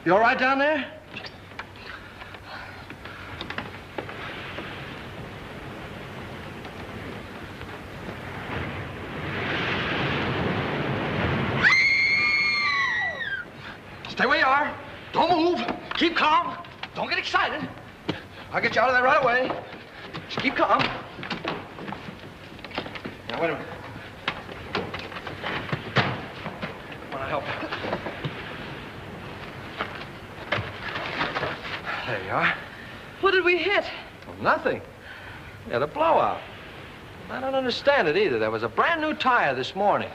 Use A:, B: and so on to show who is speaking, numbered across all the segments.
A: You all right down there? Stay where you are. Don't move. Keep calm. Don't get excited. I'll get you out of there right away. Just keep calm. Now, wait a minute. Want to help? There you are.
B: What did we hit?
A: Well, nothing. We had a blowout. I don't understand it either. There was a brand new tire this morning.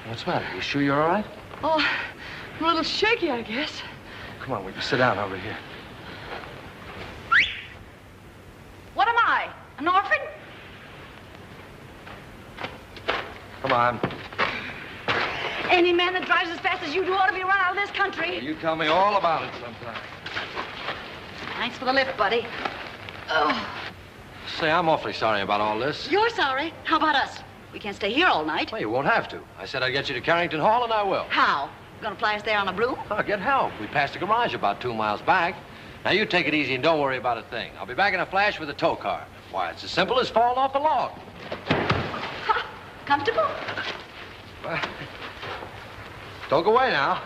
A: What's the matter? You sure you're all right?
B: Oh, I'm a little shaky, I guess.
A: Come on, we can sit down over here.
C: What am I? An orphan?
A: Come on.
C: Any man that drives as fast as you do ought to be run out of this country.
A: Well, you tell me all about it sometime.
C: Thanks for the lift, buddy. Oh.
A: Say, I'm awfully sorry about all this.
C: You're sorry. How about us? We can't stay here all night.
A: Well, you won't have to. I said I'd get you to Carrington Hall, and I will.
C: How? Gonna fly us there on a broom?
A: I'll get help. We passed the garage about 2 miles back. Now, you take it easy and don't worry about a thing. I'll be back in a flash with a tow car. Why, it's as simple as falling off a log.
C: Ha! Comfortable?
A: Well, don't go away now.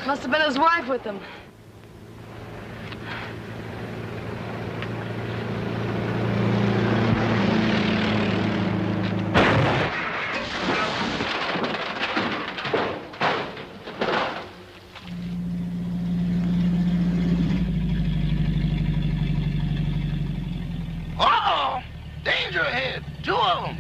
B: Must have been his wife with him.
D: Uh-oh! Danger ahead. 2 of them.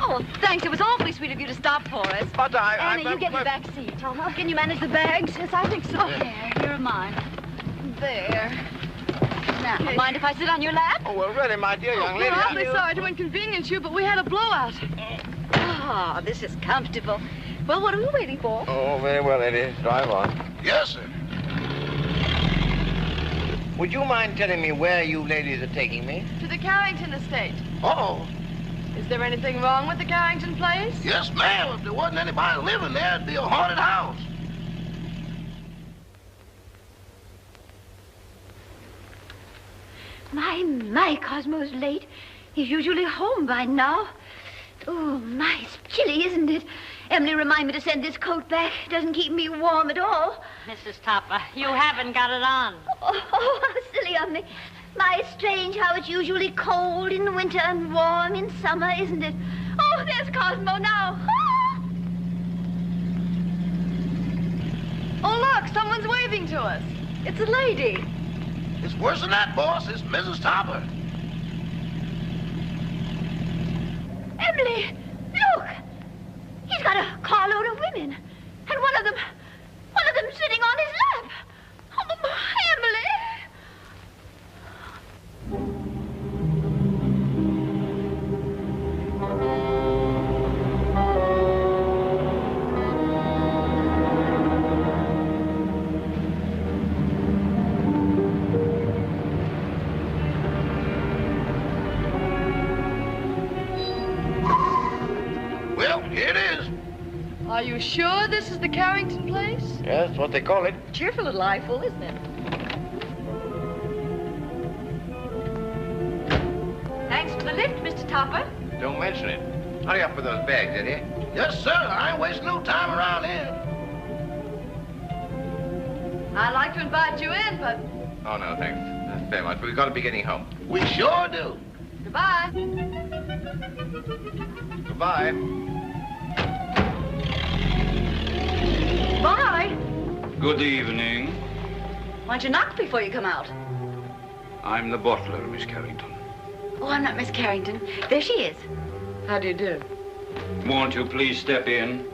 C: Oh, thanks. It was awfully sweet of you to stop for us.
D: But
C: Anna, you get in the back seat. Can you manage the bags? Yes, I think so. Oh, here are mine. There. Now, mind if I sit on your lap?
D: Oh, well, really, my dear young lady.
B: We're awfully sorry to inconvenience you, but we had a blowout.
C: Oh, this is comfortable. Well, what are we waiting for?
D: Oh, very well, lady. Drive on. Yes, sir. Would you mind telling me where you ladies are taking me?
B: To the Carrington estate.
D: Uh-oh.
B: Is there anything wrong with the Carrington place?
D: Yes, ma'am. If there wasn't anybody living there, it'd be a haunted house.
E: My, Cosmo's late. He's usually home by now. Oh, my, it's chilly, isn't it? Emily, remind me to send this coat back. It doesn't keep me warm at all.
F: Mrs. Topper, you haven't got it on.
E: Oh, how silly of me. My, it's strange how it's usually cold in the winter and warm in summer, isn't it? Oh, there's Cosmo now. Ah!
B: Oh, look, someone's waving to us. It's a lady.
D: It's worse than that, boss. It's Mrs. Topper.
E: Emily, look. He's got a carload of women. And one of them sitting on his lap. Oh, Emily.
D: Well, here it is.
B: Are you sure this is the Carrington place?
D: Yes, that's what they call it.
C: Cheerful little eyeful, isn't it? Thanks for the lift, Mr. Topper.
D: Don't mention it. Hurry up with those bags, Eddie. Yes, sir. I ain't wasting no time around here.
B: I'd like to invite you in, but
D: Oh, no, thanks. That's very much. We've got to be getting home. We sure do.
B: goodbye.
D: Goodbye.
C: Bye.
G: Good evening.
C: Why don't you knock before you come out?
G: I'm the butler, Miss Carrington.
C: Oh, I'm not Miss Carrington. There she is.
B: How do you do?
G: Won't you please step in?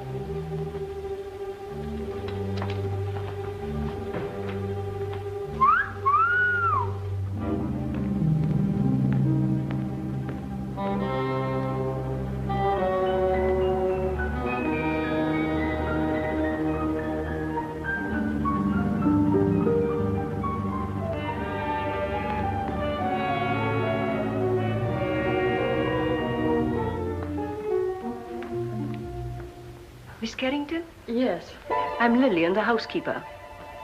H: Carrington?
B: Yes.
H: I'm Lillian, the housekeeper.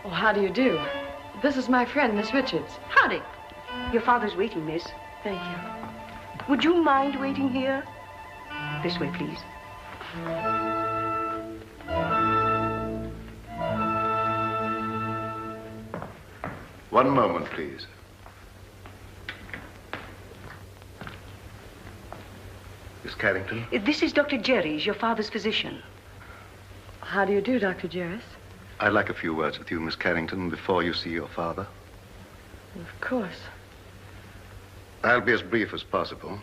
B: Oh, how do you do? This is my friend, Miss Richards.
H: Howdy. Your father's waiting, miss.
B: Thank you.
H: Would you mind waiting here? This way, please.
D: One moment, please. Miss Carrington?
H: This is Dr. Jerry's, your father's physician.
B: How do you do, Dr. Jerris?
D: I'd like a few words with you, Miss Carrington, before you see your father.
B: Of course.
D: I'll be as brief as possible.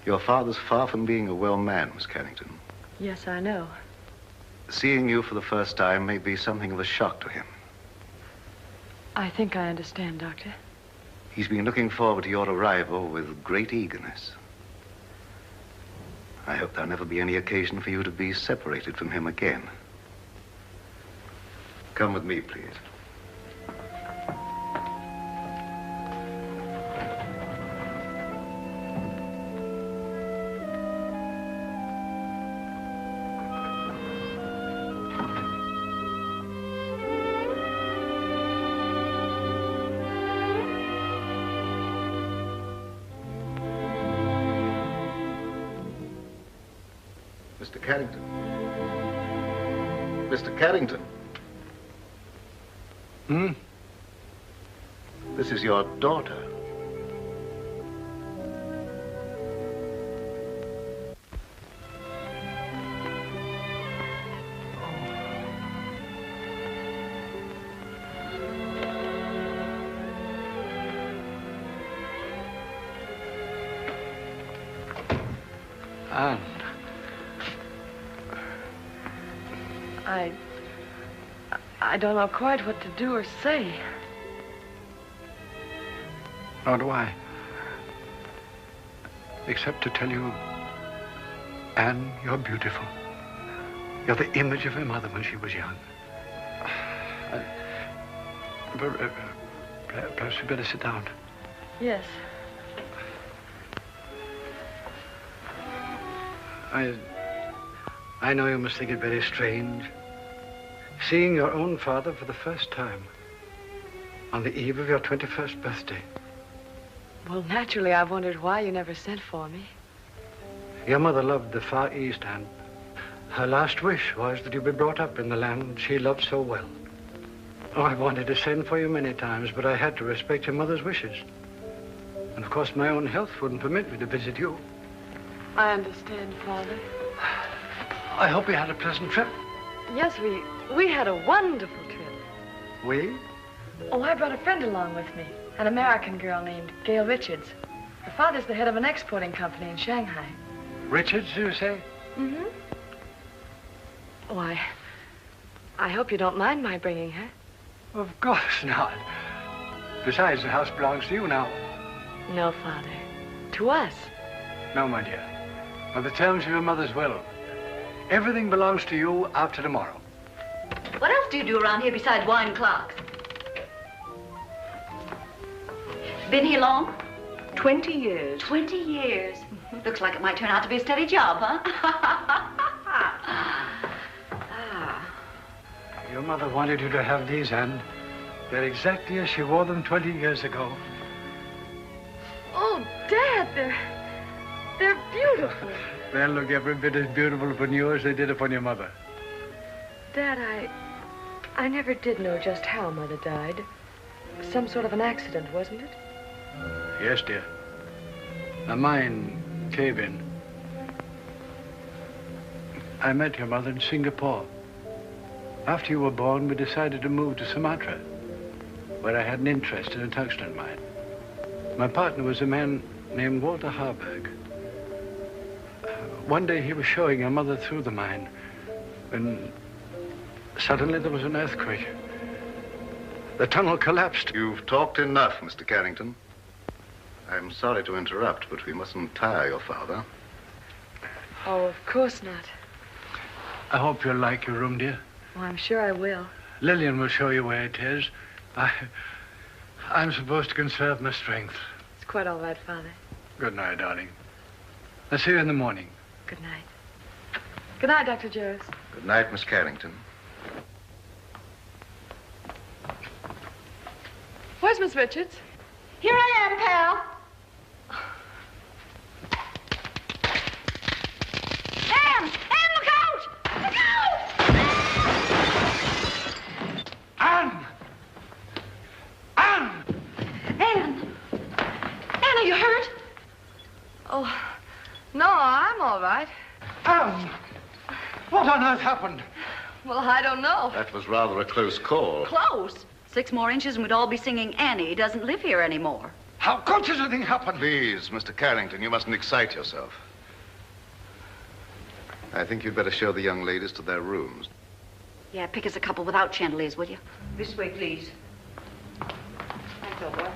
D: Your father's far from being a well man, Miss Carrington.
B: Yes, I know.
D: Seeing you for the first time may be something of a shock to him.
B: I think I understand, Doctor.
D: He's been looking forward to your arrival with great eagerness. I hope there'll never be any occasion for you to be separated from him again. Come with me, please. Mr. Carrington. Mr. Carrington.
A: Hmm?
D: This is your daughter.
A: Anne.
B: I don't know quite what to do or say.
I: Nor do I. Except to tell you, Anne, you're beautiful. You're the image of her mother when she was young. Perhaps we better sit down.
B: Yes.
I: I know you must think it very strange, seeing your own father for the first time on the eve of your 21st birthday.
B: Well, naturally, I wondered why you never sent for me.
I: Your mother loved the Far East, and her last wish was that you be brought up in the land she loved so well. Oh, I wanted to send for you many times, but I had to respect your mother's wishes. And of course, my own health wouldn't permit me to visit you.
B: I understand, Father.
I: I hope you had a pleasant trip.
B: Yes, we had a wonderful trip.
I: We?
B: Oh, I brought a friend along with me, an American girl named Gail Richards. Her father's the head of an exporting company in Shanghai.
I: Richards, you say?
B: Mm-hmm. Oh, I hope you don't mind my bringing her.
I: Of course not. Besides, the house belongs to you now.
B: No, Father. To us.
I: No, my dear. By the terms of your mother's will, everything belongs to you after tomorrow.
C: What else do you do around here besides wine clocks? Been here long?
H: 20 years.
C: 20 years. Looks like it might turn out to be a steady job, huh?
I: Your mother wanted you to have these, Anne. They're exactly as she wore them 20 years ago.
B: Oh, Dad, they're beautiful.
I: They'll look every bit as beautiful upon you as they did upon your mother.
B: Dad, I never did know just how Mother died. Some sort of an accident, wasn't it?
I: Yes, dear. A mine cave-in. I met your mother in Singapore. After you were born, we decided to move to Sumatra, where I had an interest in a tungsten mine. My partner was a man named Walter Harburg. One day he was showing your mother through the mine when suddenly there was an earthquake. The tunnel collapsed.
D: You've talked enough, Mr. Carrington. I'm sorry to interrupt, but we mustn't tire your father.
B: Oh, of course not.
I: I hope you'll like your room, dear.
B: Oh, I'm sure I will.
I: Lillian will show you where it is. I'm supposed to conserve my strength.
B: It's quite all right, Father.
I: Good night, darling. I'll see you in the morning.
B: Good night. Good night, Dr. Jervis.
D: Good Good night, Miss Carrington.
B: Where's Miss Richards?
C: Here I am, pal. Anne! Anne, look out! Look out!
I: Anne! Anne!
C: Anne! Anne, are you hurt?
B: Oh, no, I'm all right.
I: Anne! What on earth happened?
B: Well, I don't know.
D: That was rather a close call.
C: Close. 6 more inches and we'd all be singing Annie doesn't live here anymore.
I: How could such a thing happen?
D: Please, Mr. Carrington, you mustn't excite yourself. I think you'd better show the young ladies to their rooms.
C: Yeah, pick us a couple without chandeliers, will you?
H: This way, please.
C: Thanks, old boy.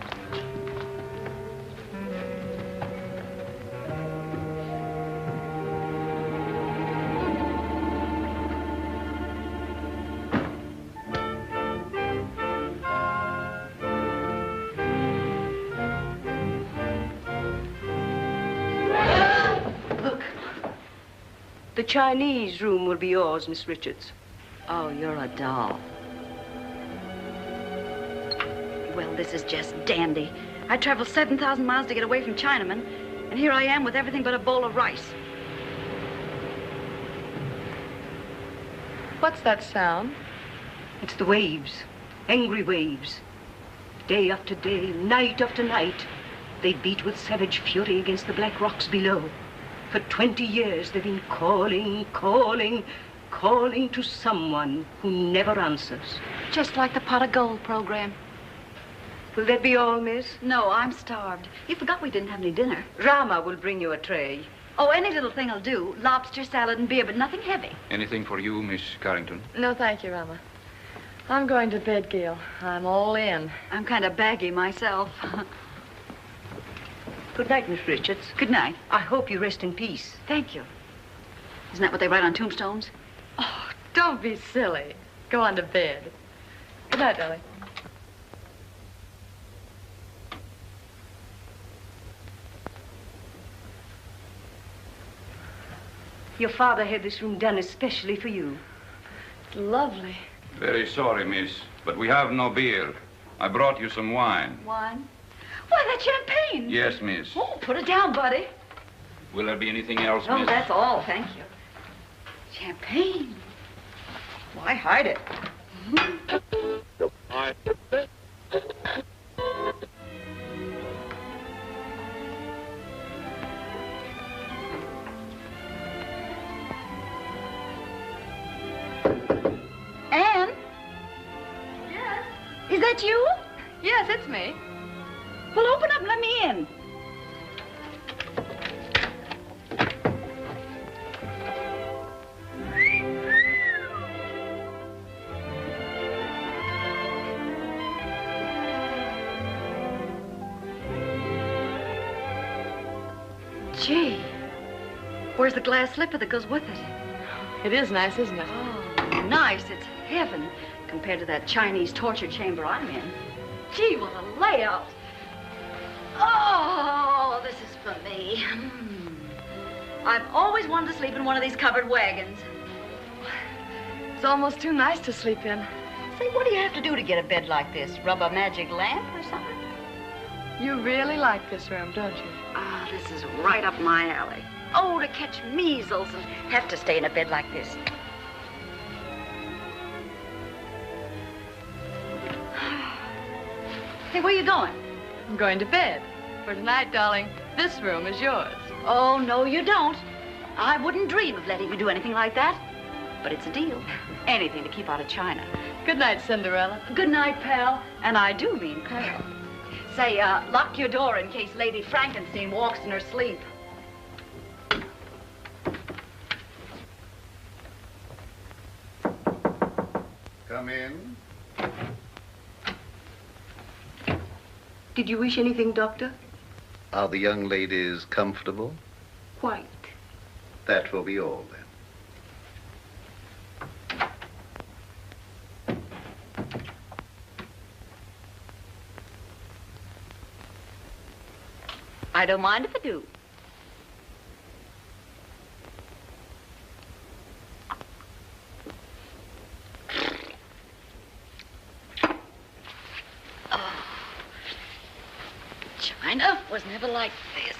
H: The Chinese room will be yours, Miss Richards.
C: Oh, you're a doll. Well, this is just dandy. I traveled 7,000 miles to get away from Chinamen, and here I am with everything but a bowl of rice.
B: What's that sound?
H: It's the waves, angry waves. Day after day, night after night, they beat with savage fury against the black rocks below. For 20 years, they've been calling, calling, calling to someone who never answers.
C: Just like the Pot of Gold program.
H: Will that be all, miss?
C: No, I'm starved. You forgot we didn't have any dinner.
H: Rama will bring you a tray.
C: Oh, any little thing will do. Lobster, salad, and beer, but nothing heavy.
G: Anything for you, Miss Carrington?
B: No, thank you, Rama. I'm going to bed, Gail. I'm all in.
C: I'm kind of baggy myself.
H: Good night, Miss Richards.
C: Good night.
H: I hope you rest in peace.
C: Thank you. Isn't that what they write on tombstones?
B: Oh, don't be silly. Go on to bed. Good night, darling.
H: Your father had this room done especially for you.
B: It's lovely.
G: Very sorry, miss, but we have no beer. I brought you some wine.
C: Wine? Why, that's champagne.
G: Yes, miss.
C: Oh, put it down, buddy.
G: Will there be anything else,
C: Oh,
G: miss?
C: that's all, thank you. Champagne. Why hide it? Anne?
B: Yes?
C: Is that you?
B: Yes, it's me.
C: Well, open up and let me in. Gee, where's the glass slipper that goes with it?
B: It is nice, isn't it?
C: Oh, nice. It's heaven compared to that Chinese torture chamber I'm in. Gee, what a layout. Oh, this is for me. I've always wanted to sleep in one of these covered wagons.
B: It's almost too nice to sleep in.
C: Say, what do you have to do to get a bed like this? Rub a magic lamp or something?
B: You really like this room, don't you?
C: Ah, this is right up my alley. Oh, to catch measles and have to stay in a bed like this. Hey, where you going?
B: I'm going to bed. For tonight, darling, this room is yours.
C: Oh, no, you don't. I wouldn't dream of letting you do anything like that. But it's a deal. Anything to keep out of China.
B: Good night, Cinderella.
C: Good night, pal. And I do mean pal. Say, lock your door in case Lady Frankenstein walks in her sleep.
D: Come in.
H: Did you wish anything, Doctor?
D: Are the young ladies comfortable?
H: Quite.
D: That will be all, then.
C: I don't mind if I do. China was never like this.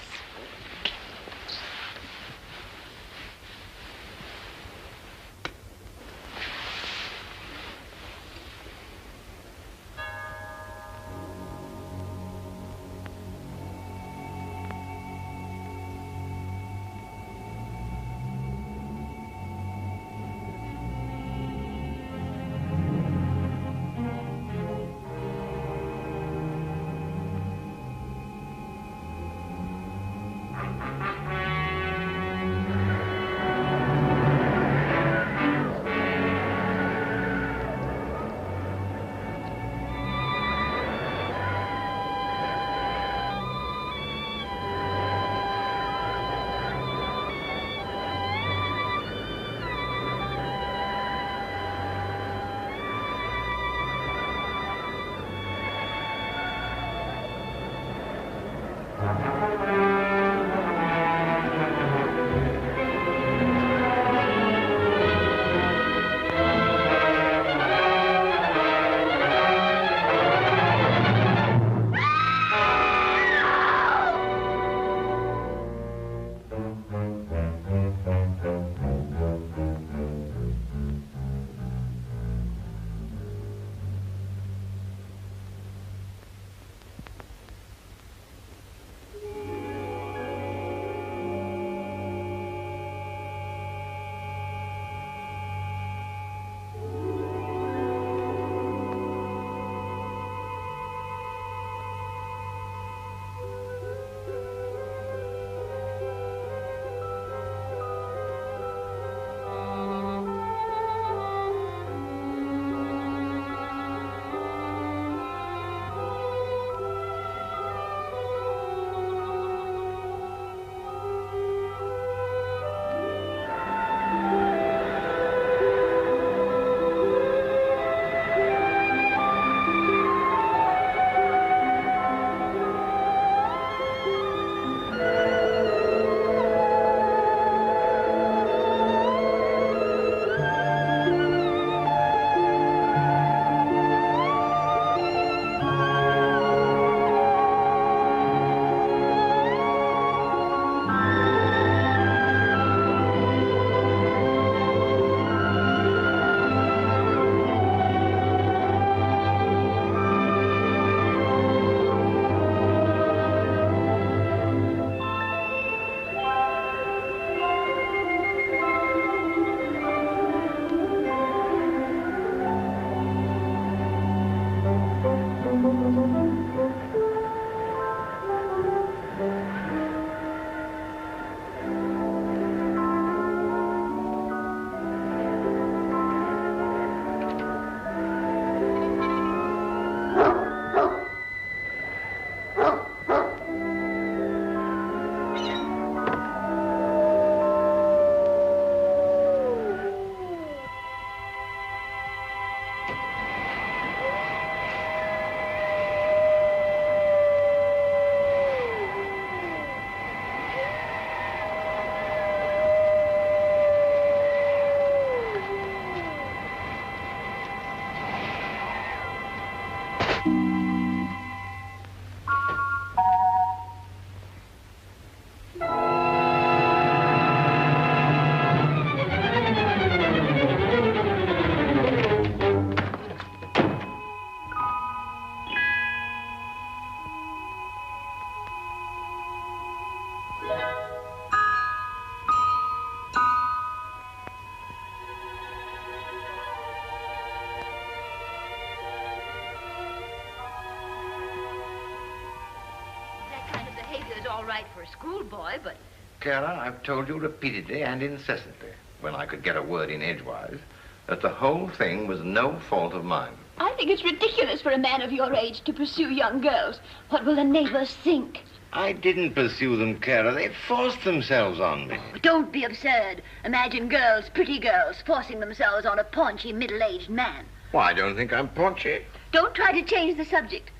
E: All right for a schoolboy, but...
J: Clara, I've told you repeatedly and incessantly, when I could get a word in edgewise, that the whole thing was no fault of mine.
E: I think it's ridiculous for a man of your age to pursue young girls. What will the neighbors think?
J: I didn't pursue them, Clara. They forced themselves on me.
E: Oh, don't be absurd. Imagine girls, pretty girls, forcing themselves on a paunchy, middle-aged man.
J: Well, I don't think I'm paunchy.
E: Don't try to change the subject.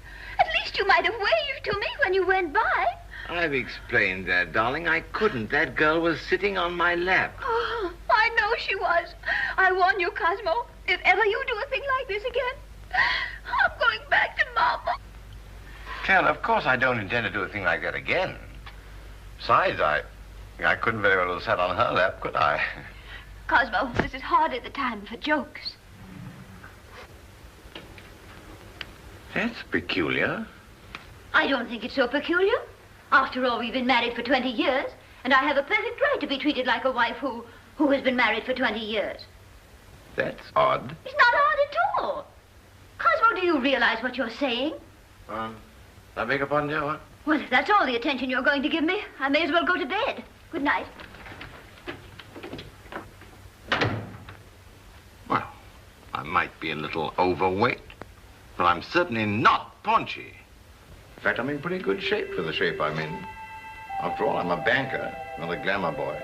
E: At least you might have waved to me when you went by.
J: I've explained that, darling. I couldn't. That girl was sitting on my lap.
E: Oh, I know she was. I warn you, Cosmo, if ever you do a thing like this again, I'm going back to Mama.
J: Ken, of course I don't intend to do a thing like that again. Besides, I couldn't very well have sat on her lap, could I?
E: Cosmo, this is hardly the time for jokes.
J: That's peculiar.
E: I don't think it's so peculiar. After all, we've been married for 20 years, and I have a perfect right to be treated like a wife who has been married for 20 years.
J: That's odd.
E: It's not odd at all. Cosmo, do you realize what you're saying?
J: I beg your pardon, dear, what?
E: Well, if that's all the attention you're going to give me, I may as well go to bed. Good night.
J: Well, I might be a little overweight, but I'm certainly not paunchy. In fact, I'm in pretty good shape for the shape I'm in. After all, I'm a banker, not a glamour boy.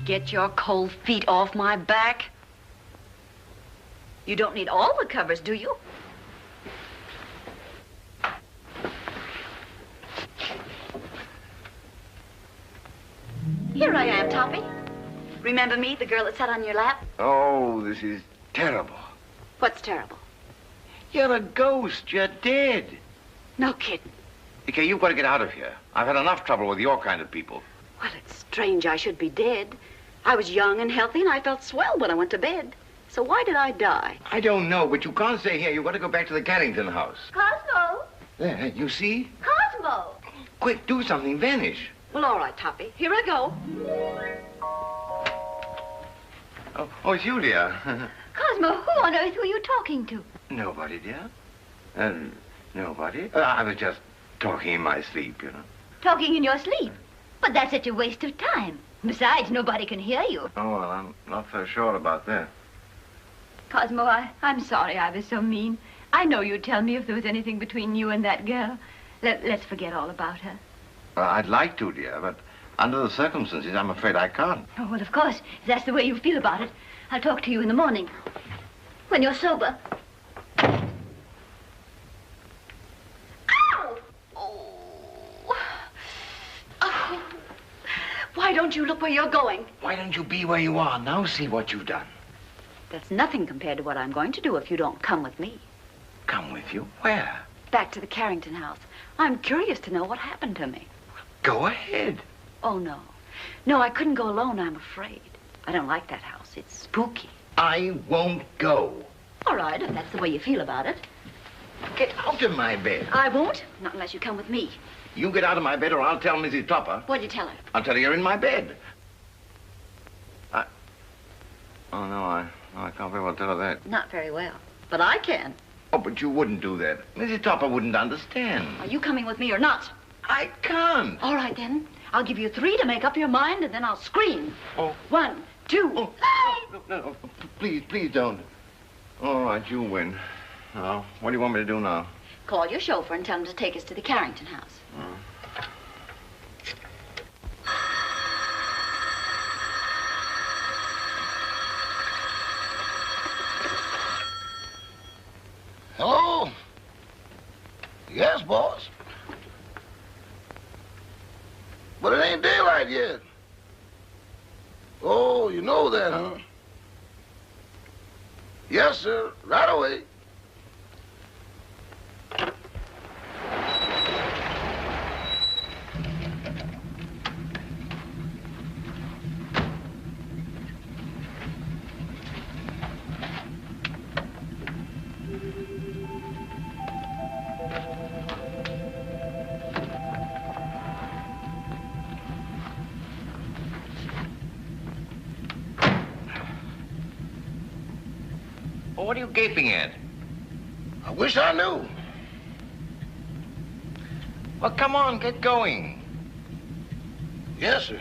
C: Get your cold feet off my back. You don't need all the covers, do you? Here I am, Toppy. Remember me, the girl that sat on your lap?
J: Oh, this is terrible.
C: What's terrible?
J: You're a ghost. You're dead.
C: No kidding.
J: Okay, you've got to get out of here. I've had enough trouble with your kind of people.
C: Well, it's strange I should be dead. I was young and healthy, and I felt swell when I went to bed. So why did I die?
J: I don't know, but you can't stay here. You've got to go back to the Carrington house.
E: Cosmo!
J: There, you see?
E: Cosmo!
J: Quick, do something. Vanish.
C: Well, all right, Toppy. Here I go.
J: Oh, it's you, dear.
E: Cosmo, who on earth were you talking to?
J: Nobody, dear. Nobody. I was just talking in my sleep, you know.
E: Talking in your sleep? But that's such a waste of time. Besides, nobody can hear you.
J: Oh, well, I'm not so sure about that.
B: Cosmo, I'm sorry I was so mean. I know you'd tell me if there was anything between you and that girl. Let's forget all about her.
J: I'd like to, dear, but under the circumstances, I'm afraid I can't.
E: Oh, well, of course, if that's the way you feel about it, I'll talk to you in the morning. When you're sober. Ow!
C: Oh. Why don't you look where you're going?
J: Why don't you be where you are? Now see what you've done.
C: That's nothing compared to what I'm going to do if you don't come with me.
J: Come with you? Where?
C: Back to the Carrington house. I'm curious to know what happened to me.
J: Go ahead.
C: Oh, no. No, I couldn't go alone, I'm afraid. I don't like that house. It's spooky.
J: I won't go.
C: All right, if that's the way you feel about it.
J: Get out of my bed.
C: I won't, not unless you come with me.
J: You get out of my bed or I'll tell Mrs. Topper.
C: What'd you tell her?
J: I'll tell her you're in my bed. Oh, no, I can't very well tell her that.
C: Not very well, but I can.
J: Oh, but you wouldn't do that. Mrs. Topper wouldn't understand.
C: Are you coming with me or not?
J: I can't.
C: All right, then. I'll give you 3 to make up your mind, and then I'll scream.
J: Oh.
C: 1, 2.
J: Oh. No, please don't. All right, you win. Now, what do you want me to do now?
C: Call your chauffeur and tell him to take us to the Carrington house.
K: Hello? Yes, boss. But it ain't daylight yet. Oh, you know that, huh? Yes, sir. Right away.
J: Oh, what are you gaping at?
K: I wish I knew.
J: Well, come on, get going.
K: Yes, sir.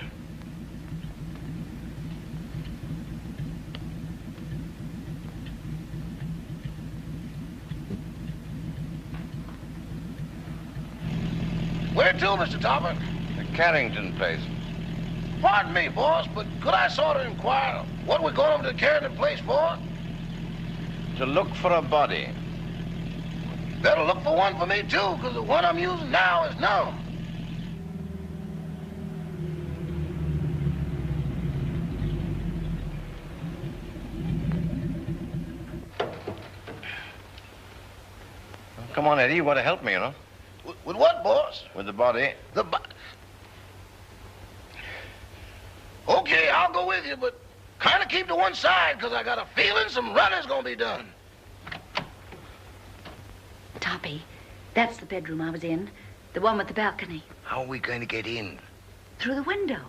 K: Where to, Mr. Topper?
J: The Carrington place.
K: Pardon me, boss, but could I sort of inquire what we're going over to the Carrington place for?
J: To look for a body.
K: Better look for one for me, too, because the one I'm using now is numb.
J: Come on, Eddie, you want to help me, you know?
K: With what, boss?
J: With the body.
K: Okay, I'll go with you, but kind of keep to one side, because I got a feeling some running's going to be done.
E: Toppy, that's the bedroom I was in. The one with the balcony.
K: How are we going to get in?
E: Through the window.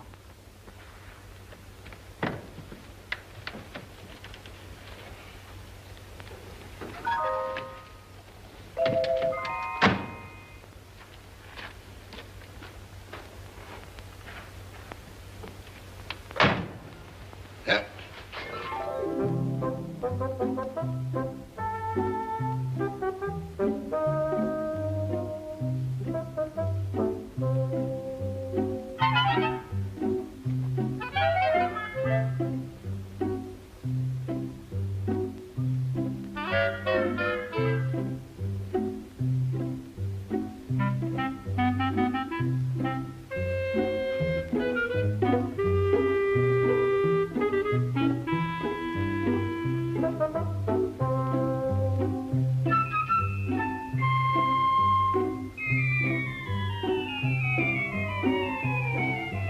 K: Yeah.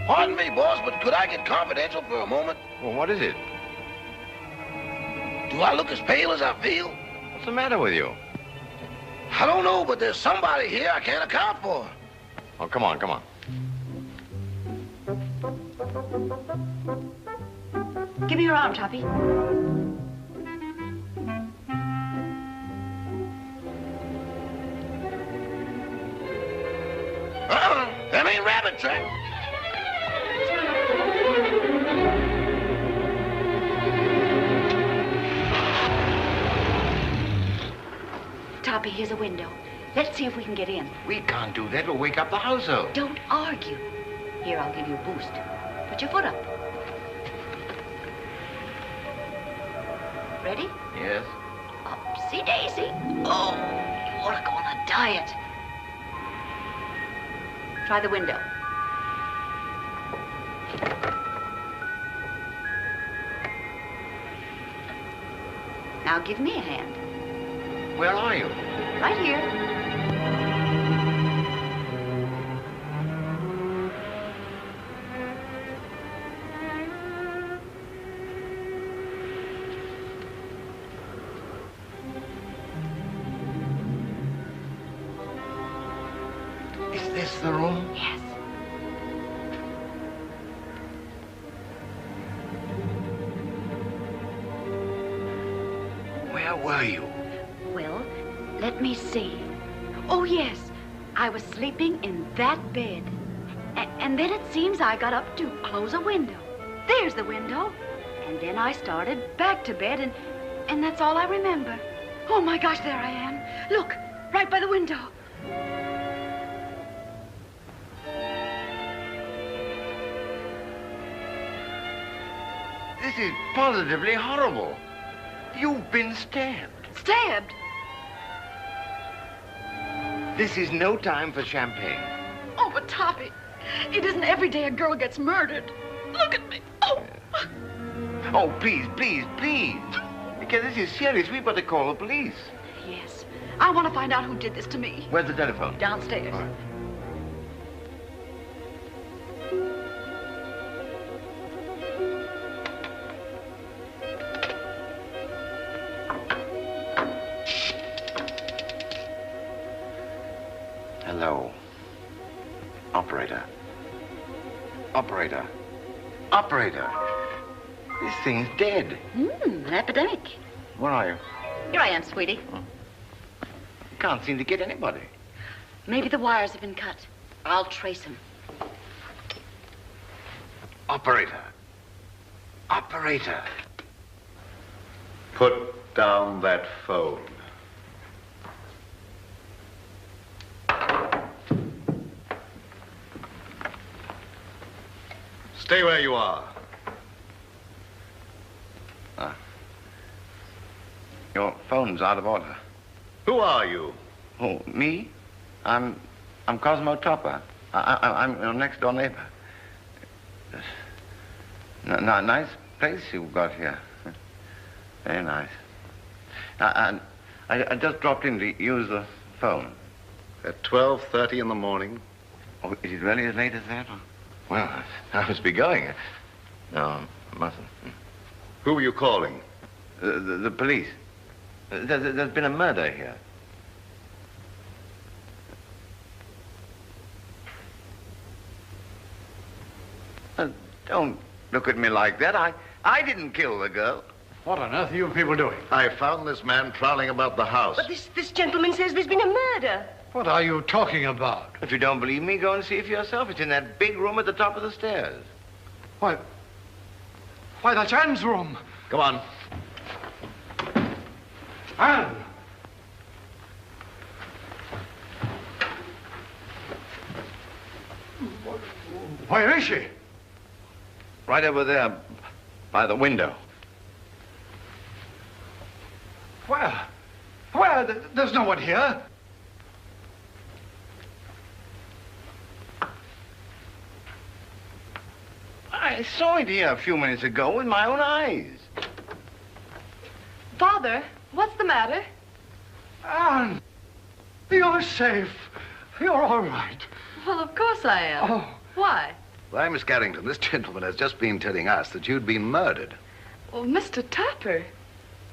K: Pardon me, boss, but could I get confidential for a moment?
J: Well, what is it?
K: Do I look as pale as I feel?
J: What's the matter with you?
K: I don't know, but there's somebody here I can't account for.
J: Oh, come on, come on.
E: Give me your arm, Toppy.
K: That ain't rabbit track.
E: Toppy, here's a window. Let's see if we can get in.
J: We can't do that. We'll wake up the household.
E: Don't argue. Here, I'll give you a boost. Put your foot up. Ready?
J: Yes.
E: Upsy daisy. Oh, you ought to go on a diet. Try the window. Now give me a hand.
J: Where are you?
E: Right here.
J: Is this the room?
E: Yes.
J: Where were you?
E: Well, let me see. Oh, yes. I was sleeping in that bed. And then it seems I got up to close a window. There's the window. And then I started back to bed, and that's all I remember. Oh, my gosh, there I am. Look, right by the window.
J: This is positively horrible. You've been stabbed.
E: Stabbed?
J: This is no time for champagne.
C: Oh, but Toppy, it isn't every day a girl gets murdered. Look at me. Oh.
J: Oh, please, please, please. Because this is serious. We've got to call the police.
C: Yes. I want to find out who did this to me.
J: Where's the telephone?
C: Downstairs.
J: All right. Hello. Operator. Operator. Operator. This thing's dead.
E: An epidemic.
J: Where are you?
E: Here I am, sweetie.
J: Can't seem to get anybody.
E: Maybe the wires have been cut. I'll trace them.
J: Operator. Operator.
D: Put down that phone. Stay where you are.
J: Your phone's out of order.
D: Who are you?
J: Oh, me? I'm Cosmo Topper. I'm your next door neighbor. Nice place you've got here. Very nice. I just dropped in to use the phone.
D: At 12:30 in the morning?
J: Oh, is it really as late as that? Well, I must be going. No, I mustn't.
D: Who were you calling?
J: The police. There's been a murder here. Don't look at me like that. I didn't kill the girl.
I: What on earth are you people doing?
D: I found this man prowling about the house.
H: But this gentleman says there's been a murder.
I: What are you talking about?
J: If you don't believe me, go and see for yourself. It's in that big room at the top of the stairs.
I: Why, that's Anne's room.
D: Come on.
I: Anne! Where is she?
J: Right over there, by the window.
I: Where? There's no one here.
J: I saw it here a few minutes ago with my own eyes.
C: Father, what's the matter?
I: Anne, you're safe. You're all right.
C: Well, of course I am.
I: Oh.
C: Why?
D: Why, Miss Carrington, this gentleman has just been telling us that you'd been murdered.
C: Well, Mr. Topper,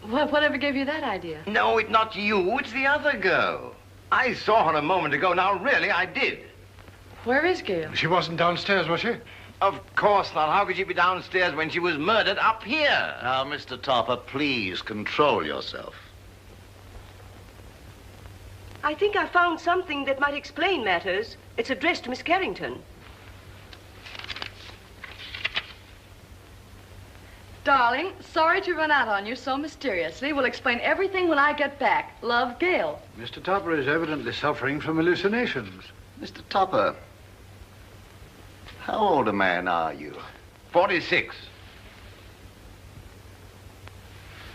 C: whatever gave you that idea?
J: No, it's not you. It's the other girl. I saw her a moment ago. Now, really, I did.
C: Where is Gail?
I: She wasn't downstairs, was she?
J: Of course not. How could she be downstairs when she was murdered up here?
D: Now, Mr. Topper, please control yourself.
H: I think I found something that might explain matters. It's addressed to Miss Carrington.
C: Darling, sorry to run out on you so mysteriously. We'll explain everything when I get back. Love, Gail.
I: Mr. Topper is evidently suffering from hallucinations.
D: Mr. Topper, how old a man are you?
J: 46.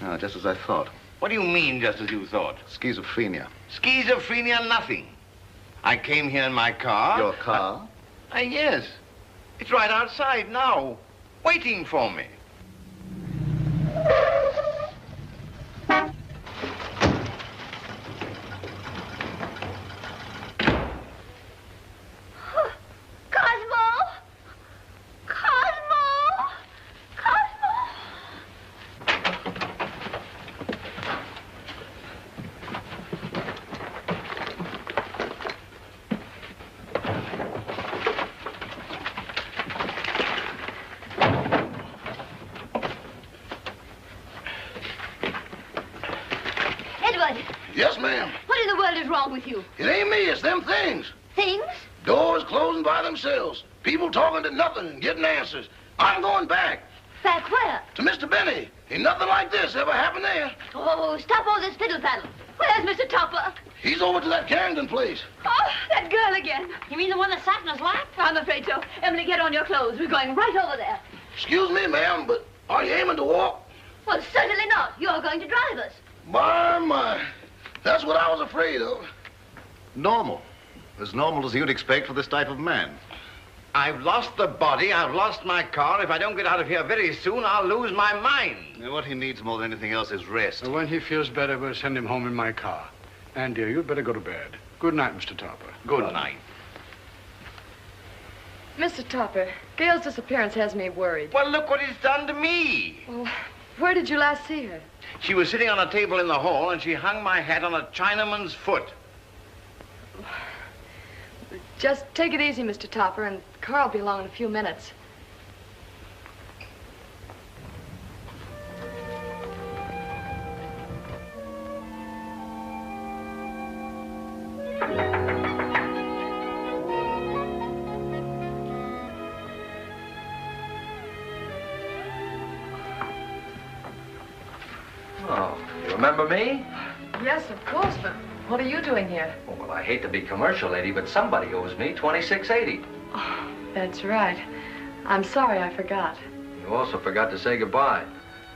D: Oh, just as I thought.
J: What do you mean, just as you thought?
D: Schizophrenia.
J: Schizophrenia, nothing. I came here in my car.
D: Your car?
J: Yes. It's right outside now, waiting for me.
K: Yes, ma'am.
B: What in the world is wrong with you?
K: It ain't me, it's them things.
B: Things?
K: Doors closing by themselves. People talking to nothing and getting answers. I'm going back.
B: Back where?
K: To Mr. Benny. Ain't nothing like this ever happened there.
B: Oh, stop all this fiddle-faddle. Where's Mr. Topper?
K: He's over to that Carrington place.
B: Oh, that girl again.
F: You mean the one that sat in his lap?
B: I'm afraid so. Emily, get on your clothes. We're going right over there.
K: Excuse me, ma'am, but are you aiming to walk?
B: Well, certainly not. You're going to drive us.
K: My. That's what I was afraid of.
D: Normal. As normal as you'd expect for this type of man.
J: I've lost the body. I've lost my car. If I don't get out of here very soon, I'll lose my mind.
D: What he needs more than anything else is rest.
I: When he feels better, we'll send him home in my car. And, dear, you'd better go to bed. Good night, Mr. Topper.
J: Good night.
C: Mr. Topper, Gail's disappearance has me worried.
J: Well, look what he's done to me.
C: Well, where did you last see her?
J: She was sitting on a table in the hall, and she hung my hat on a Chinaman's foot.
C: Just take it easy, Mr. Topper, and the car will be along in a few minutes.
A: Oh, you remember me?
C: Yes, of course, but what are you doing here?
A: Oh, well, I hate to be commercial, lady, but somebody owes me $26.80.
C: Oh, that's right.
L: I'm sorry I forgot.
A: You also forgot to say goodbye.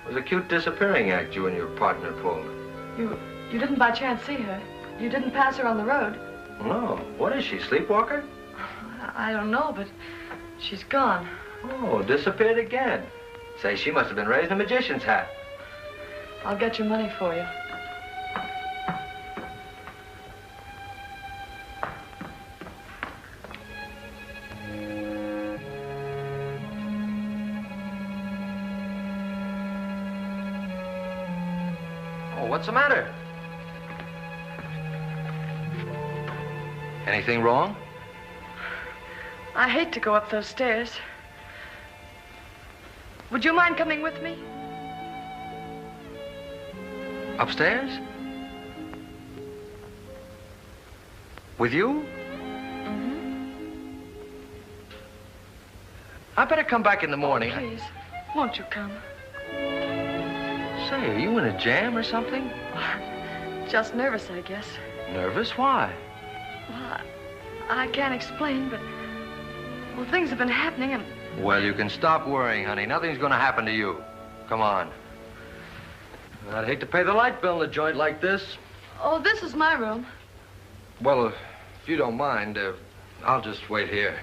A: It was a cute disappearing act you and your partner pulled.
L: You didn't by chance see her? You didn't pass her on the road?
A: No. What is she, sleepwalker?
L: I don't know, but she's gone.
A: Oh, disappeared again. Say, she must have been raised in a magician's hat.
L: I'll get your money for you.
A: Oh, what's the matter? Anything wrong?
L: I hate to go up those stairs. Would you mind coming with me?
A: Upstairs? With you? I better come back in the morning.
L: Oh, please, won't you come?
A: Say, are you in a jam or something?
L: Just nervous, I guess.
A: Nervous? Why?
L: Well, I can't explain, but... Well, things have been happening and...
A: Well, you can stop worrying, honey. Nothing's gonna happen to you. Come on. I'd hate to pay the light bill in a joint like this.
L: Oh, this is my room.
A: Well, if you don't mind, I'll just wait here.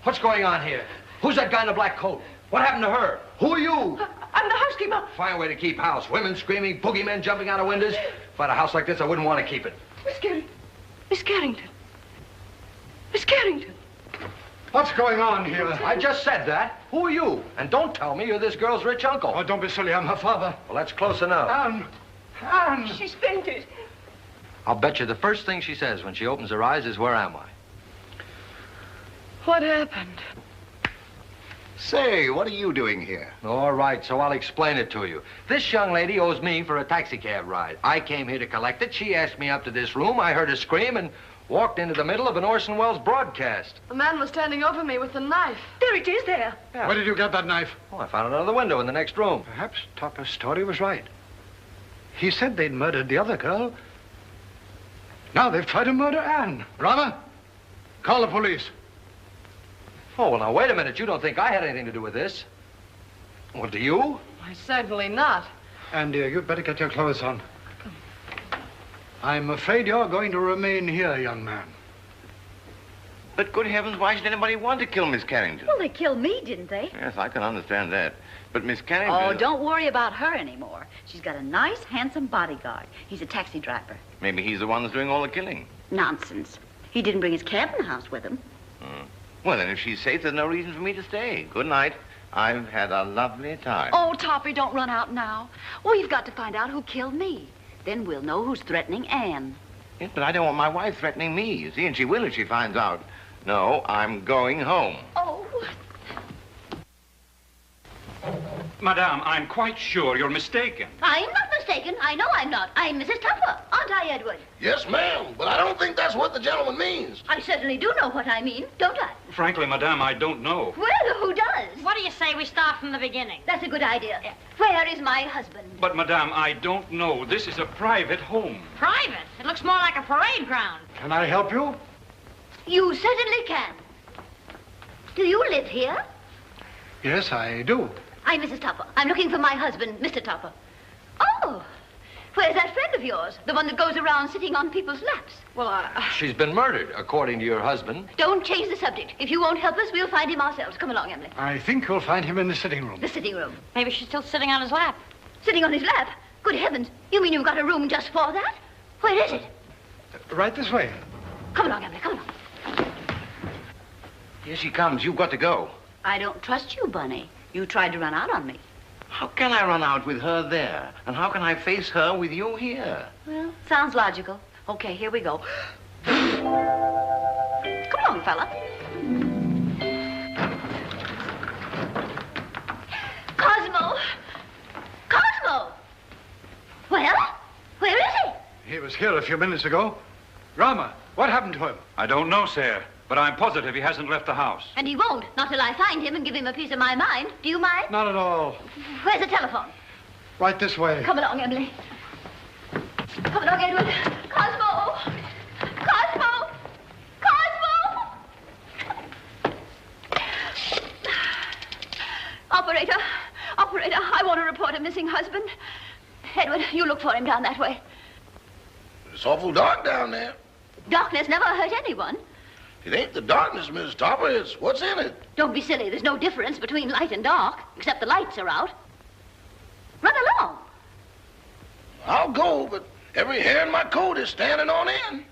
A: What's going on here? Who's that guy in the black coat? What happened to her? Who are you?
L: I'm the housekeeper.
A: Fine way to keep house. Women screaming, boogeymen jumping out of windows. If I had a house like this, I wouldn't want to keep it.
L: Miss Carrington. Miss Carrington.
I: What's going on here?
A: I just said that. Who are you? And don't tell me you're this girl's rich uncle.
I: Oh, don't be silly. I'm her father.
A: Well, that's close enough.
I: Anne!
L: She's fainted.
A: I'll bet you the first thing she says when she opens her eyes is, "Where am I?"
L: What happened?
D: Say, what are you doing here?
A: All right, so I'll explain it to you. This young lady owes me for a taxicab ride. I came here to collect it. She asked me up to this room. I heard her scream and walked into the middle of an Orson Welles broadcast.
L: A man was standing over me with a knife.
E: There it is there.
A: Yeah.
I: Where did you get that knife?
A: Oh, I found it under the window in the next room.
I: Perhaps Topper's story was right. He said they'd murdered the other girl. Now they've tried to murder Anne. Rama, call the police.
A: Oh, well, now, wait a minute. You don't think I had anything to do with this? Well, do you?
L: Why, certainly not.
I: Anne, dear, you'd better get your clothes on. I'm afraid you're going to remain here, young man.
J: But good heavens, why should anybody want to kill Miss Carrington?
E: Well, they killed me, didn't they?
J: Yes, I can understand that. But Miss Carrington...
E: Oh, don't worry about her anymore. She's got a nice, handsome bodyguard. He's a taxi driver.
J: Maybe he's the one that's doing all the killing.
E: Nonsense. He didn't bring his cabin house with him.
J: Well, then, if she's safe, there's no reason for me to stay. Good night. I've had a lovely time.
E: Oh, Toppy, don't run out now. We've got to find out who killed me. Then we'll know who's threatening Anne.
J: Yes, but I don't want my wife threatening me, you see, and she will if she finds out. No, I'm going home.
E: Oh.
M: Madame, I'm quite sure you're mistaken.
E: I'm not mistaken. I know I'm not. I'm Mrs. Tupper, aren't I, Edward?
K: Yes, ma'am, but I don't think that's what the gentleman means.
E: I certainly do know what I mean, don't I?
M: Frankly, Madame, I don't know.
E: Well, who does?
F: What do you say we start from the beginning?
E: That's a good idea. Where is my husband?
M: But, Madame, I don't know. This is a private home.
F: Private? It looks more like a parade ground.
I: Can I help you?
E: You certainly can. Do you live here?
I: Yes, I do.
E: I'm Mrs. Tupper. I'm looking for my husband, Mr. Tupper. Oh,
B: Where's that friend of yours? The one that goes around sitting on people's laps?
L: Well,
A: She's been murdered, according to your husband.
B: Don't change the subject. If you won't help us, we'll find him ourselves. Come along, Emily.
I: I think you'll find him in the sitting room.
B: The sitting room.
F: Maybe she's still sitting on his lap.
B: Sitting on his lap? Good heavens. You mean you've got a room just for that? Where is it?
I: Right this way.
B: Come along, Emily. Come along.
J: Here she comes. You've got to go.
E: I don't trust you, Bunny. You tried to run out on me.
J: How can I run out with her there? And how can I face her with you here?
E: Well, sounds logical. Okay, here we go. Come along, fella.
B: Cosmo! Cosmo! Well, where is he?
I: He was here a few minutes ago. Rama, what happened to him?
M: I don't know, sir, but I'm positive he hasn't left the house.
B: And he won't, not till I find him and give him a piece of my mind. Do you mind?
I: Not at all.
B: Where's the telephone?
I: Right this way.
B: Come along, Emily. Come along, Edward. Cosmo! Cosmo! Cosmo! Operator! Operator, I want to report a missing husband. Edward, you look for him down that way.
K: It's awful dark down there.
B: Darkness never hurt anyone.
K: It ain't the darkness, Mrs. Topper. It's what's in it.
B: Don't be silly. There's no difference between light and dark, except the lights are out. Run along.
K: I'll go, but every hair in my coat is standing on end.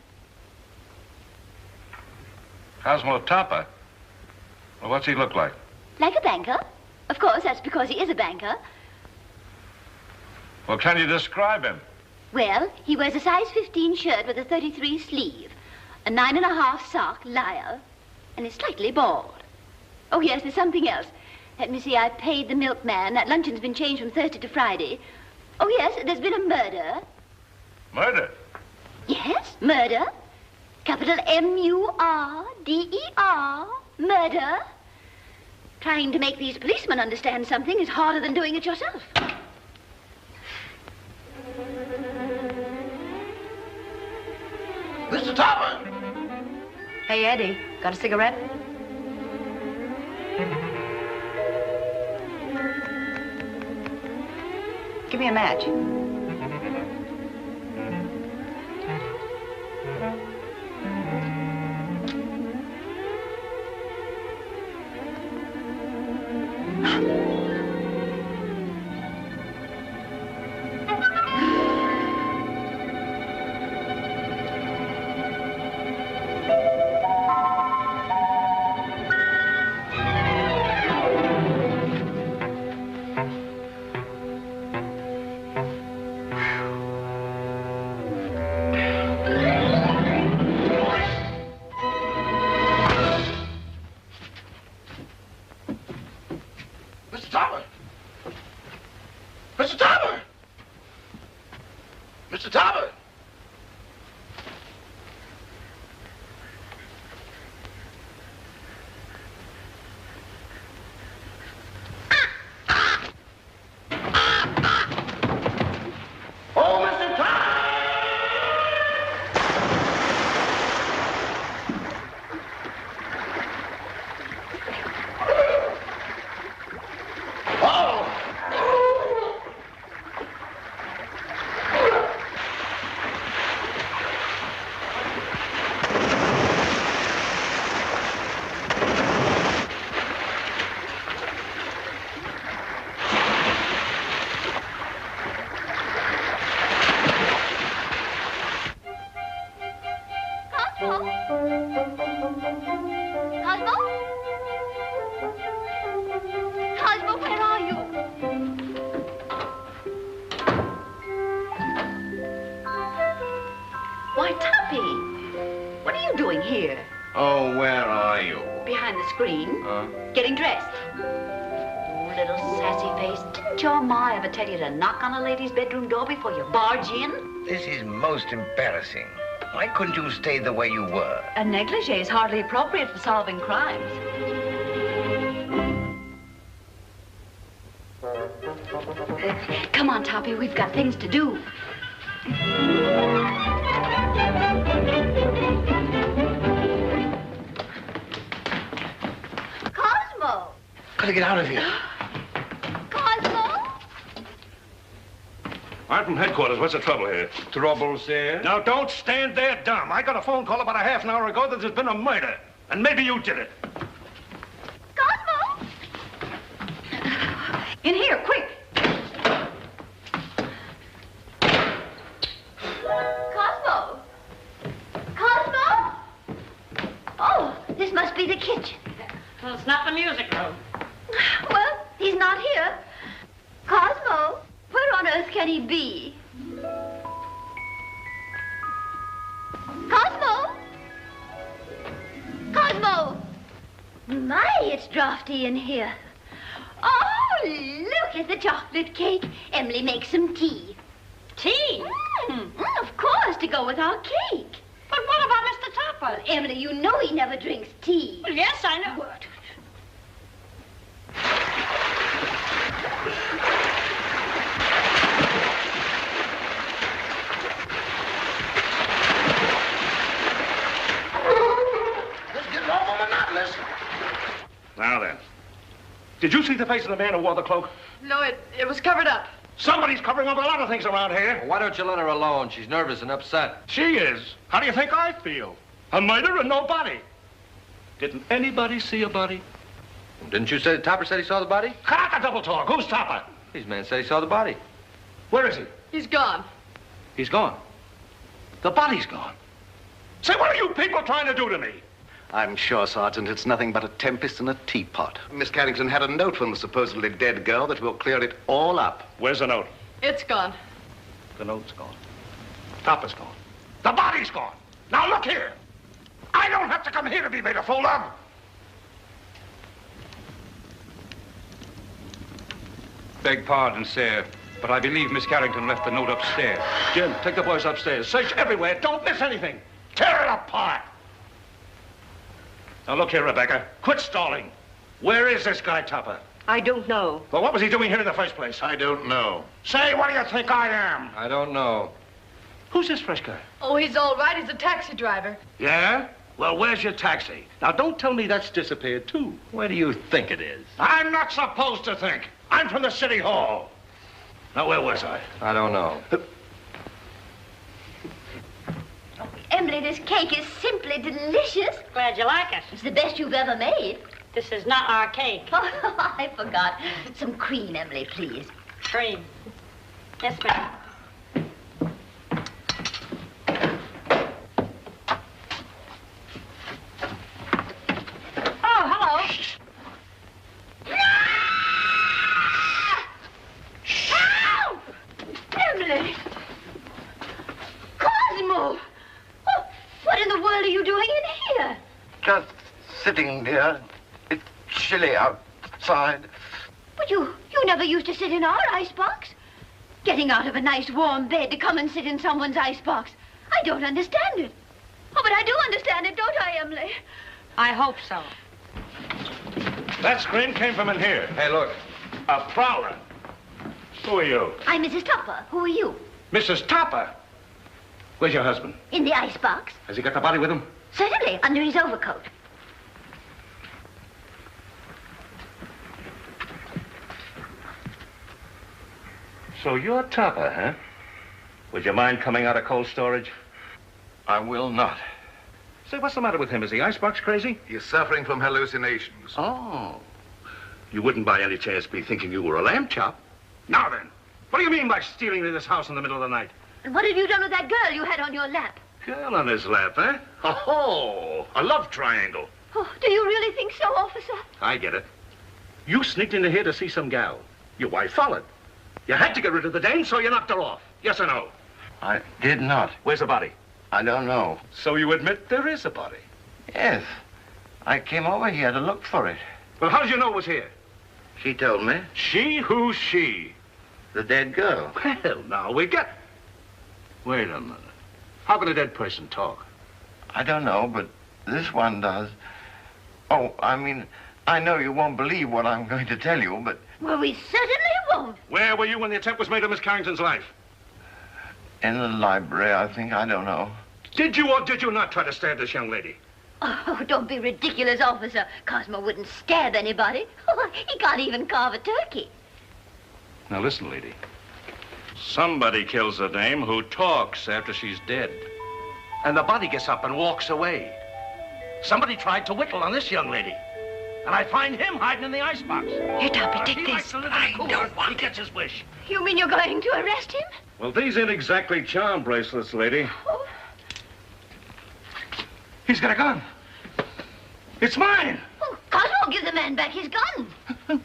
G: Cosmo Topper? Well, what's he look like?
B: Like a banker. Of course, that's because he is a banker.
G: Well, can you describe him?
B: Well, he wears a size 15 shirt with a 33 sleeve, a 9.5 sock, liar, and is slightly bald. Oh, yes, there's something else. Let me see, I paid the milkman. That luncheon's been changed from Thursday to Friday. Oh, yes, there's been a murder.
G: Murder?
B: Yes, murder. Capital M-U-R-D-E-R. Murder. Trying to make these policemen understand something is harder than doing it yourself.
K: Mr. Topper!
E: Hey, Eddie, got a cigarette? Give me a match.
K: Mr. Topper! Mr. Topper! Mr. Topper! Oh, Mr. Topper!
B: Cosmo? Cosmo, where are you?
E: Why, Tuppy, what are you doing here?
J: Oh, where are you?
E: Behind the screen? Getting dressed. Oh, little sassy face. Didn't your ma ever tell you to knock on a lady's bedroom door before you barge in?
N: This is most embarrassing. Why couldn't you stay the way you were?
E: A negligee is hardly appropriate for solving crimes. Come on, Toppy, we've got things to do.
B: Cosmo!
K: Gotta get out of here.
B: Cosmo!
O: I'm from headquarters. What's the trouble here?
G: Trouble, sir?
O: Now, don't stand there dumb. I got a phone call about a half an hour ago that there's been a murder. And maybe you did it.
E: Cosmo! In here, quick!
B: Cosmo! Cosmo! Oh, this must be the kitchen.
F: Well, it's not the music room.
B: Well, he's not here. Cosmo, where on earth can he be? Cosmo! Cosmo! My, it's drafty in here. Oh, look at the chocolate cake. Emily, make some tea.
F: Tea?
B: Of course, to go with our cake.
F: But what about Mr. Topper?
B: Emily, you know he never drinks tea.
F: Well, yes, I know.
B: What?
K: This is getting awful monotonous.
O: Now then. Did you see the face of the man who wore the cloak?
L: No, it was covered up.
O: Somebobody's covering up a lot of things around here.
A: Well, why don't you let her alone? She's nervous and upset.
O: She is. How do you think I feel? A murder and no body. Didn't anybody see a body?
A: Didn't you say Topper said he saw the body?
O: Cut out the double talk. Who's Topper?
A: These men said he saw the body.
O: Where is he?
L: He's gone.
O: He's gone. The body's gone. Say, what are you people trying to do to me?
D: I'm sure, Sergeant, it's nothing but a tempest in a teapot. Miss Carrington had a note from the supposedly dead girl that will clear it all up.
O: Where's the note?
L: It's gone.
O: The note's gone. Topper's gone. The body's gone. Now look here. I don't have to come here to be made a fool of.
G: Beg pardon, sir, but I believe Miss Carrington left the note upstairs.
O: Jim, take the boys upstairs. Search everywhere. Don't miss anything. Tear it apart. Now look here, Rebecca. Quit stalling. Where is this guy, Topper?
H: I don't know.
O: Well, what was he doing here in the first place?
J: I don't know.
O: Say, what do you think I am?
A: I don't know.
O: Who's this fresh guy?
L: Oh, he's all right. He's a taxi driver.
O: Yeah? Well, where's your taxi? Now, don't tell me that's disappeared, too.
A: Where do you think it is?
O: I'm not supposed to think. I'm from the city hall. Now, where was I?
A: I don't know.
B: Emily, this cake is simply delicious.
F: Glad you like it.
B: It's the best you've ever made.
F: This is not our cake.
B: Oh, I forgot. Some cream, Emily, please.
F: Cream. Yes, ma'am. Oh, hello.
B: Help! Emily! Cosmo! Oh, what in the world are you doing in here?
N: Just sitting here. It's chilly outside.
B: But you never used to sit in our icebox. Getting out of a nice warm bed to come and sit in someone's icebox. I don't understand it. Oh, but I do understand it, don't I, Emily?
F: I hope so.
O: That scream came from in here.
A: Hey, look.
O: A prowler. Who are you?
B: I'm Mrs. Topper. Who are you?
O: Mrs. Topper. Where's your husband?
B: In the icebox.
O: Has he got the body with him?
B: Certainly, under his overcoat.
O: So you're Topper, huh? Would you mind coming out of cold storage?
J: I will not.
O: Say, what's the matter with him? Is the icebox crazy?
D: He's suffering from hallucinations.
O: Oh. You wouldn't by any chance be thinking you were a lamb chop? Now then, what do you mean by stealing into this house in the middle of the night?
B: And what have you done with that girl you had on your lap?
O: Girl on his lap, eh? Oh, a love triangle.
B: Oh, do you really think so, officer?
O: I get it. You sneaked into here to see some gal. Your wife followed. You had to get rid of the dame, so you knocked her off. Yes or no?
N: I did not.
O: Where's the body?
N: I don't know.
O: So you admit there is a body?
N: Yes. I came over here to look for it.
O: Well, how did you know it was here?
N: She told me.
O: She? Who's she?
N: The dead girl.
O: Well, now we get... Wait a minute. How can a dead person talk?
N: I don't know, but this one does. Oh, I mean, I know you won't believe what I'm going to tell you, but...
B: Well, we certainly won't.
O: Where were you when the attempt was made on Miss Carrington's life?
N: In the library, I think. I don't know.
O: Did you or did you not try to stab this young lady?
B: Oh, don't be ridiculous, officer. Cosmo wouldn't stab anybody. Oh, he can't even carve a turkey.
O: Now listen, lady.
M: Somebody kills a dame who talks after she's dead.
O: And the body gets up and walks away. Somebody tried to whittle on this young lady. And I find him hiding in the icebox.
E: Here, Toppy, take
O: He
E: this.
O: likes to live in the cooler. He gets his wish.
B: You mean you're going to arrest him?
M: Well, these ain't exactly charm bracelets, lady.
O: He's got a gun. It's mine.
B: Oh, Cosmo, give the man back his gun.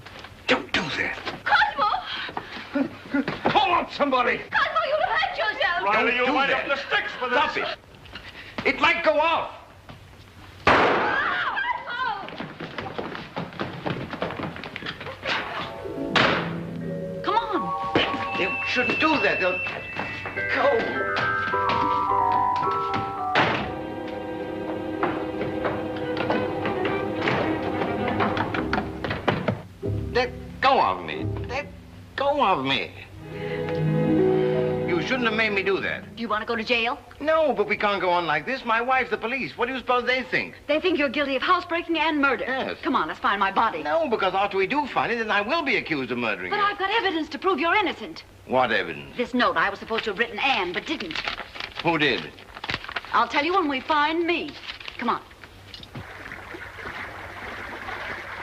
O: Don't do that.
B: Cosmo!
O: Call out somebody.
B: Cosmo, you'll hurt yourself.
M: Riley, you'll
O: do
M: wind
O: that.
M: up the sticks for this.
O: Stop it. It might go off.
E: Come on.
N: They shouldn't do that. They'll go. Let go of me. Let go of me. You shouldn't have made me do that.
E: Do you want to go to jail?
N: No, but we can't go on like this. My wife's the police. What do you suppose they think?
E: They think you're guilty of housebreaking and murder.
N: Yes.
E: Come on, let's find my body.
N: No, because after we do find it, then I will be accused of murdering
E: But
N: her.
E: I've got evidence to prove you're innocent.
N: What evidence?
E: This note I was supposed to have written Anne, but didn't.
N: Who did?
E: I'll tell you when we find me. Come on.